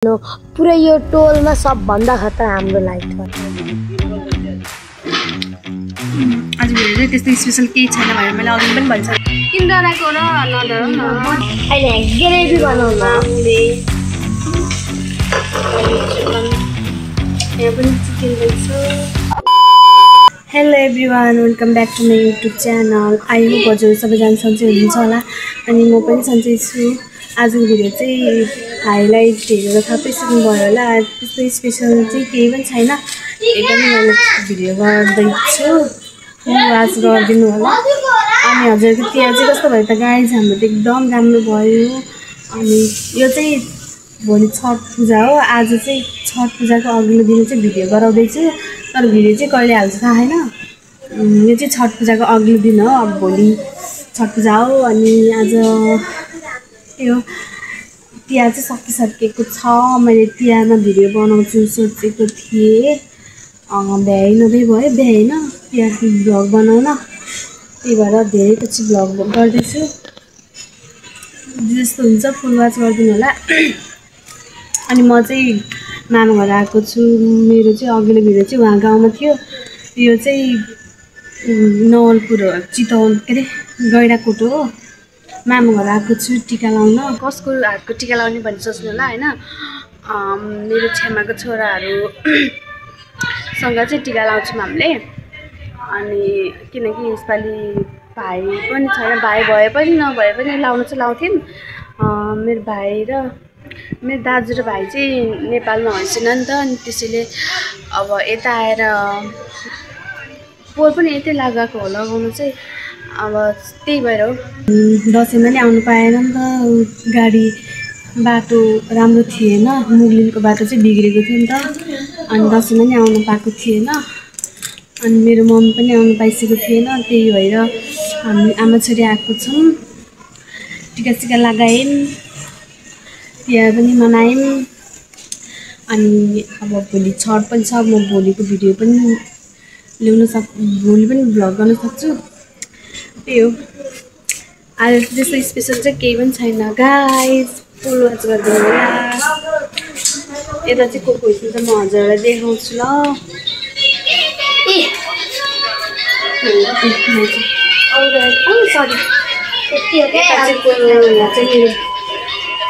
पुरै यो टोलमा सबभन्दा खतरा हाम्रो लाइट हो। आज भिडियो चाहिँ त्यस्तो स्पेशल केही छैन भनेर मैले अघि पनि भन्छ किन्दराको र नडर न अहिले ग्रेभी बनाउन यहाँ पनि चिकन बन्छ। Hello everyone, welcome back to my YouTube channel. I hope हजुर सबैजना सन्चै हुनुहुन्छ होला अनि म पनि सन्चै छु। आजको भिडियो चाहिँ हाइलाइट हेरेर थाहा सिक्नुभयो होला। त्यस्तो स्पेसल चाहिँ केही पनि छैन, त्यही पनि मैले भिडियो गर्दैछु, वाच गरिदिनु होला। अनि हजुरको तिहार चाहिँ कस्तो भयो त गाइज? हाम्रो त एकदम राम्रो भयो। अनि यो चाहिँ भोलि छठ पूजा हो। आज चाहिँ छठ पूजाको अघिल्लो दिन चाहिँ भिडियो गराउँदैछु, तर भिडियो चाहिँ कहिले हाल्छ थाहा छैन। यो चाहिँ छठ पूजाको अघिल्लो दिन हो। अब भोलि छठ पूजा हो अनि आज यो तिहार चाहिँ सकिसकेको छ। मैले तिहारमा भिडियो बनाउँछु सोचेको थिएँ, भ्याइ नभए भयो, भ्याएन तिहारको भ्लग बनाउन, त्यही भएर धेरै पछि भ्लग गर्दैछु। जस्तो हुन्छ फुल वाच गरिदिनु होला। अनि म चाहिँ मामा घर आएको छु। मेरो चाहिँ अघिल्लो भिडियो चाहिँ उहाँ गाउँमा थियो। यो चाहिँ नवलपुर हो, चितवन के अरे गैँडाकोट हो। मामा घर आएको छु टिका लाउन। कसको हातको टिका लाउने भन्ने सोच्नु होला होइन। मेरो छेमाको छोराहरूसँग चाहिँ टिका लाउँछौँ हामीले। अनि किनकि यसपालि भाइ पनि छैन, भाइ भए पनि नभए पनि लाउनु चाहिँ लाउँथ्यौँ। मेरो भाइ र मेरो दाजु र भाइ चाहिँ नेपालमा हैसिन नि त, अनि त्यसैले अब यता आएर पोहोर पनि यतै लगाएको हो लगाउनु चाहिँ। अब त्यही भएर हो, दसैँमा नि आउनु पाएन नि त, गाडी बाटो राम्रो थिएन, मुगलिनको बाटो चाहिँ बिग्रेको थियो नि त, अनि दसैँमा नि आउनु पाएको थिएन। अनि मेरो मम्मी पनि आउनु पाइसकेको थिएन, त्यही भएर हामी आमा छोरी आएको छौँ। टिका सिका लगायौँ, तिहार पनि मनायौँ। अनि अब भोलि छठ पनि छ। म भोलिको भिडियो पनि भोलि पनि भ्लग गर्न सक्छु, त्यही हो। आज त्यस्तो स्पेसल चाहिँ केही पनि छैन गाइज, फुल वाच गरिदिनु होला। यता चाहिँ को चाहिँ म हजुरलाई देखाउँछु ल। सरी, यहाँ चाहिँ मेरो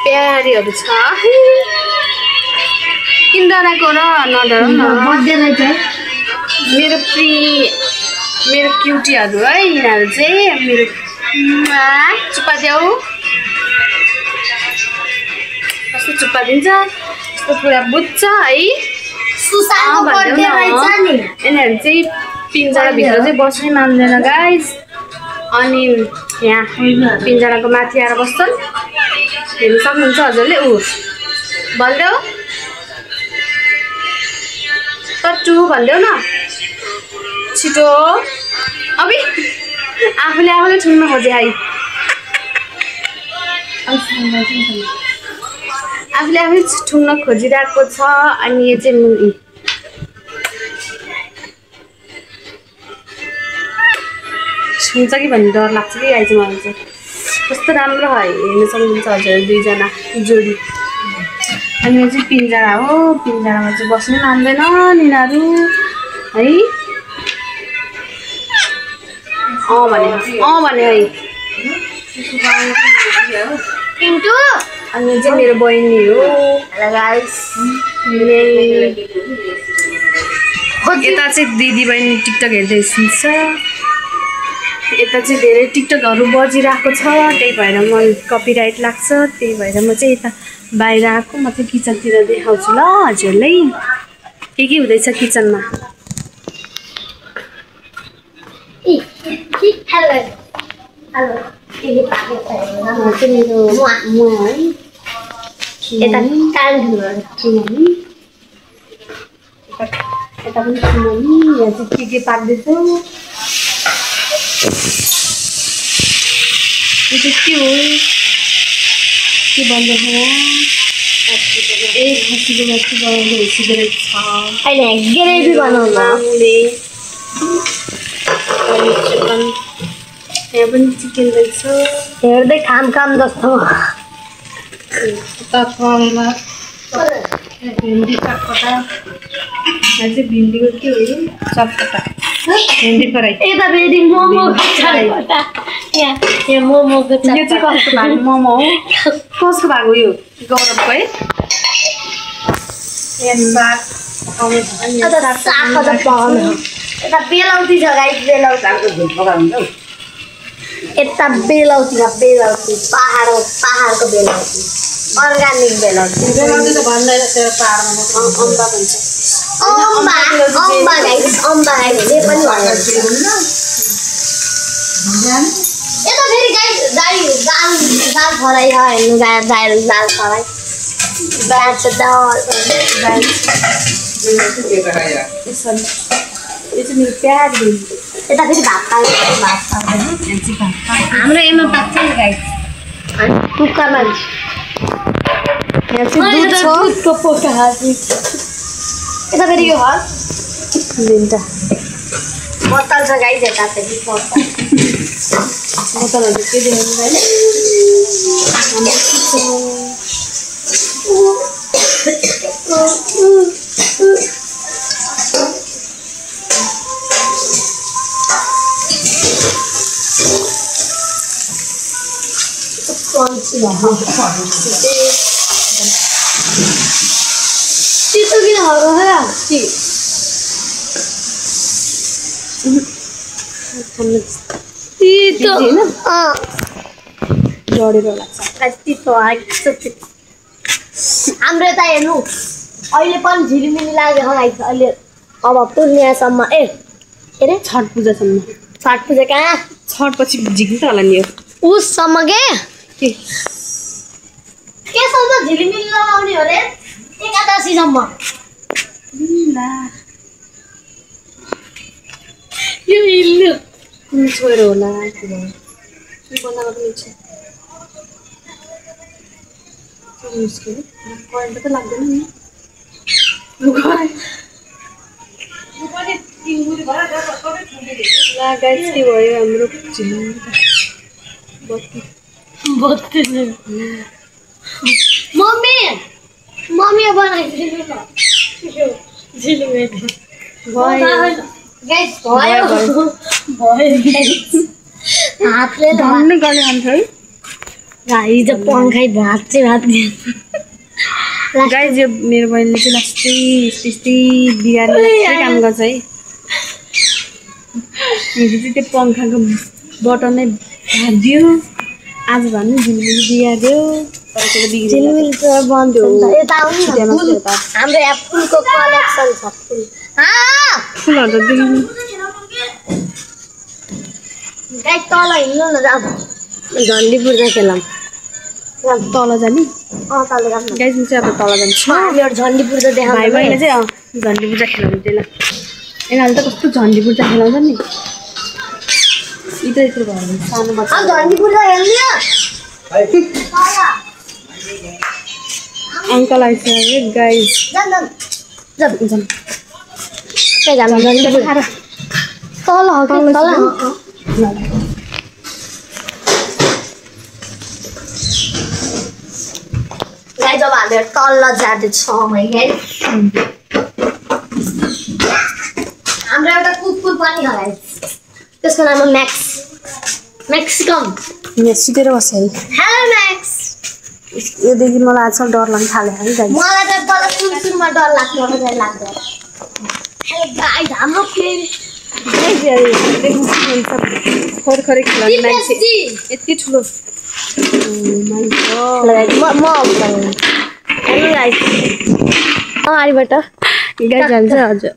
प्यारीहरू छ। किन्दराको र नडर न मेरो क्युटीहरू है यिनीहरू चाहिँ। मेरो चुप्पा देऊ, कस्तो चुप्पा दिन्छ, कस्तो पुरा बुझ्छ है। यिनीहरू चाहिँ पिन्जराभित्र चाहिँ बस्नै मान्दैन गाइज। अनि यहाँ पिन्जराको माथि आएर बस्छन्, हेर्नु सक्नुहुन्छ हजुरले। भनिदेऊ टट्टु भनिदेऊ न छिटो। अबि आफूले ठुल्न खोजे है, आफूले ठुल्न खोजिरहेको छ। अनि यो चाहिँ छुन्छ कि भन्ने डर लाग्छ कि आइज मलाई चाहिँ। कस्तो राम्रो है, हेर्नु सक्नुहुन्छ हजुर दुईजना जोडी। अनि यो चाहिँ पिन्जरा हो, पिन्जरामा चाहिँ बस्नै मान्दैन यिनीहरू है। भने है पिन्टु। अनि यो चाहिँ मेरो बहिनी हो। यता चाहिँ दिदी बहिनी टिकटक हेर्दै हुन्छ। यता चाहिँ धेरै टिकटकहरू बजिरहेको छ, त्यही भएर मलाई कपिराइट लाग्छ, त्यही भएर म चाहिँ यता बाहिर आएको। म चाहिँ किचनतिर देखाउँछु ल हजुरलाई के हुँदैछ किचनमा। यता पनि सुनानी, यहाँ चाहिँ के पाक्दैछु। यो चाहिँ के हो, के बन्दैछ यहाँ? ए खसीको मासु बनाउँदै हेर्सिँदो रहेछ। अहिले ग्रेभी बनाउन यहाँ पनि चिकन रहेछ, हेर्दै खाम जस्तो। करेला भिन्डी चटपटा आज भिन्डीको के हो यो चटपटा भिन्डी फ्राई यता फेरि मोमोको चटपटा यहाँ मोमोको यो चाहिँ कस्तो भएको मोमो हो कसको भएको यो गौरवको है सागको त पाउनु यता बेलाउती छ गाइस बेलाउती यता बेलाउती पहाडको बेलाउती अर्गानिक बेलाउती त भन्दैन त्यो पाहाडमा अम्बा भन्छ अम्बा गाइस अम्बा गाइस पनि यता फेरि गाइस दाल फ्राई छ हेर्नु दाल फ्राई दाल मेरो प्याज यता फेरि भात हाम्रो एमा पाक्छ नि गाइस कुकरमा यहाँ चाहिँ दुधको पोका यता फेरि यो हल लिन्छ बोतल छ गाइस यता फेरि बोतलहरू के देखाउनु होइन चिसो किन हरो जडेर लाग्छ हाम्रो यता हेर्नु अहिले पनि झिलिमिली लागेको गाइस अहिले अब पूर्णियासम्म के अरे छठ पूजासम्म छठ पूजा कहाँ छठ पछि झिक्छ होला नि यो उससम्म केसम्म झिलिमिली लगाउने हो रे एकादशीसम्म यो हिल्नु छोएर होला बनाएको पनि छ करेन्ट त लाग्दैन नि गाइस के भयो हाम्रो बत्ती मम्मी बनाइदिनु न झिलिमिली गाइस भयो हातले भन्ने गर्ने खान्छ है गाइस त पंखाइ भात गाइस यो मेरो बहिनीले चाहिँ लास्टै बिगार्ने काम गर्छ है हिजो चाहिँ त्यो पंखाको बटन नै भाँदियो आज भन्नु झिलिमिली बिगार्यो झिलिमिली त बन्द हो यता आउनु हाम्रो यहाँ फुलको कलेक्सन छ फुलहरू त देख्नु गाइस तल हिँड्नु न जाऊ झन्डी पूजा खेलौँ तल जाने तल जाऊँ गाइस म चाहिँ अब तल जान्छु यो झन्डी पूजा देखाउँ भाइ बहिनी चाहिँ झन्डी पूजा खेलाउनु चाहिँ ल यिनीहरूले त कस्तो झन्डी पूजा खेलाउँछ नि यत्रो भयो सानो बच्चा झन्डी पूजा हेर्नु अङ्कल आइसक्यो गाइस तल गाइस अब हामी तल जाँदैछौँ है गाइस हाम्रो एउटा कुकुर पनि छ गाइस त्यसको नाम हो म्याक्सिकम सुतेर बस्यो है हेलो म्याक्स योदेखि मलाई आजकल डर लाग्न थाल्यो है गाइस मलाई त पहिला सुरुमा डर लाग्थ्यो अब चाहिँ लाग्दैन हेलो गाइस हाम्रो फेरि खरखरे खेलाउने मान्छे यति ठुलो अगाडिबाट गाइस जान्छ हजुर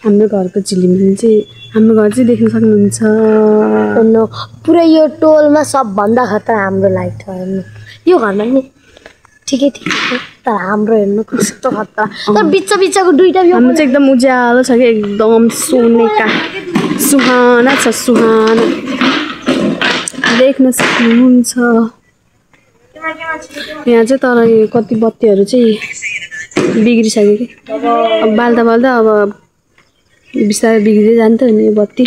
हाम्रो घरको झिलिमिली चाहिँ हाम्रो घर चाहिँ देख्न सक्नुहुन्छ पुरै यो टोलमा सबभन्दा खतरा हाम्रो लाइट छ हेर्नु यो घरमा नि ठिकै तर हाम्रो हेर्नु कस्तो खतरा तर बिचको दुईटा हाम्रो चाहिँ एकदम उज्यालो छ कि एकदम सोनेका सुहाना छ सुहाना देख्न सक्नुहुन्छ यहाँ चाहिँ तर कति बत्तीहरू चाहिँ बिग्रिसक्यो कि अब बाल्दा अब बिस्तारै बिग्रिँदै जान्छ नि यो बत्ती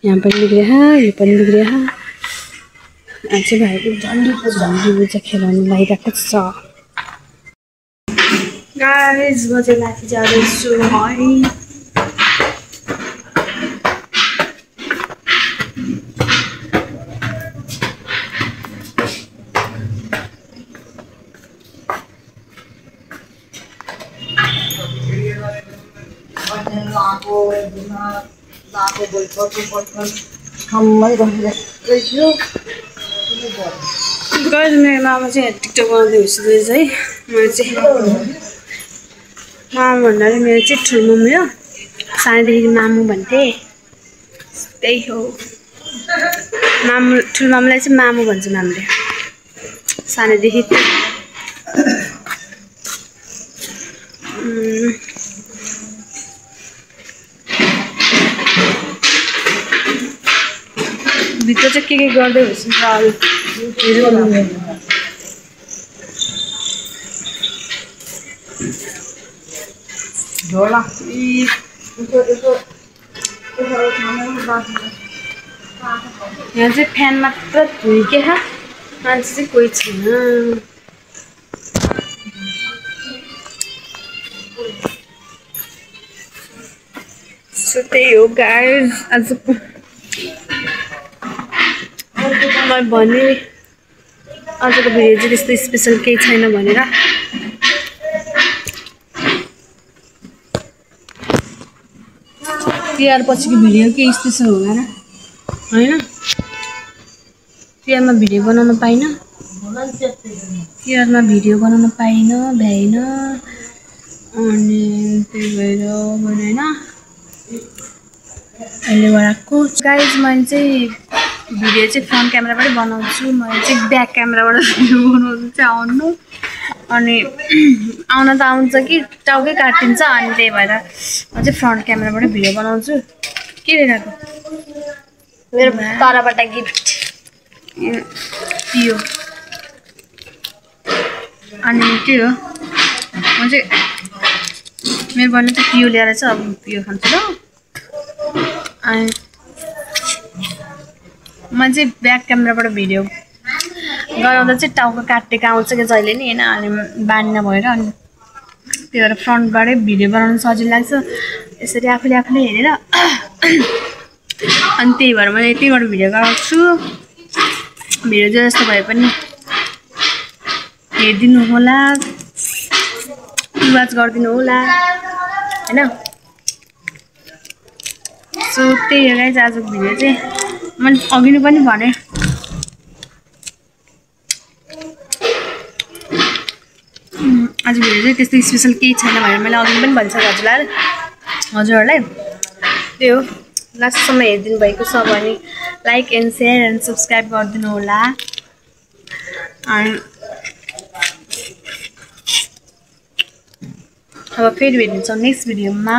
यहाँ पनि बिग्रियो यो पनि बिग्रियो आज चाहिँ भाइको झन्डी पूजा खेलाउनु लागिरहेको छ गाइस म चाहिँ माथि जाँदैछु है। गाइस मेरो मामा चाहिँ टिकटक बनाउँदै हुँदैछ है। म चाहिँ मामा भन्नाले मेरो चाहिँ ठुलो मम्मी हो। सानैदेखि मामु भन्थे त्यही हो। ठुलो मामुलाई चाहिँ मामु भन्छौँ हामीले सानैदेखि। भित्र चाहिँ के गर्दै हुन्छ यहाँ चाहिँ फ्यान मात्र धुइके मान्छे चाहिँ कोही छैन। सो त्यही हो गाइस। आजको मैले भने आजको भिडियो चाहिँ त्यस्तो स्पेसल केही छैन भनेर। तिहार पछिको भिडियो केही स्पेसल होला र होइन। तिहारमा भिडियो बनाउन पाइनँ। तिहारमा भिडियो बनाउन भ्याइन अनि त्यही भएर होइन अहिले बनाएको। गाइस मैले चाहिँ भिडियो चाहिँ फ्रन्ट क्यामेराबाटै बनाउँछु। मैले चाहिँ ब्याक क्यामेराबाट भिडियो बनाउनु चाहिँ आउनु अनि आउन त आउँछ कि टाउकै काटिन्छ अनि त्यही भएर म चाहिँ फ्रन्ट क्यामेराबाटै भिडियो बनाउँछु। के लिइरहेको मेरो तलबाट गिफ्ट यो अनि के हो म चाहिँ मेरो बहिनी चाहिँ पियो ल्याएर चाहिँ अब पियो खान्छु ल। अनि म चाहिँ ब्याक क्यामेराबाट भिडियो गराउँदा चाहिँ टाउको काटेको आउँछ कि जहिले नि होइन अनि बानी नभएर अनि त्यही भएर फ्रन्टबाटै भिडियो बनाउनु सजिलो लाग्छ यसरी आफूले हेरेर। अनि त्यही भएर मैले यतिबाट भिडियो गराउँछु। भिडियो जो जस्तो भए पनि हेरिदिनु होला, वाच गरिदिनु होला होइन। सो त्यही हो गाइस आजको भिडियो चाहिँ। मैले अघि नै पनि भने आज भिडियो चाहिँ त्यस्तो स्पेसल केही छैन भनेर मैले अघि पनि भनिसकेँ हजुरहरूलाई। त्यही हो लास्टसम्म हेरिदिनु भएको छ भने like and share and subscribe गरिदिनु होला। अनि अब फेरि भेट्नेछौँ नेक्स्ट भिडियोमा।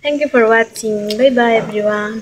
Thank you for watching. Bye bye everyone.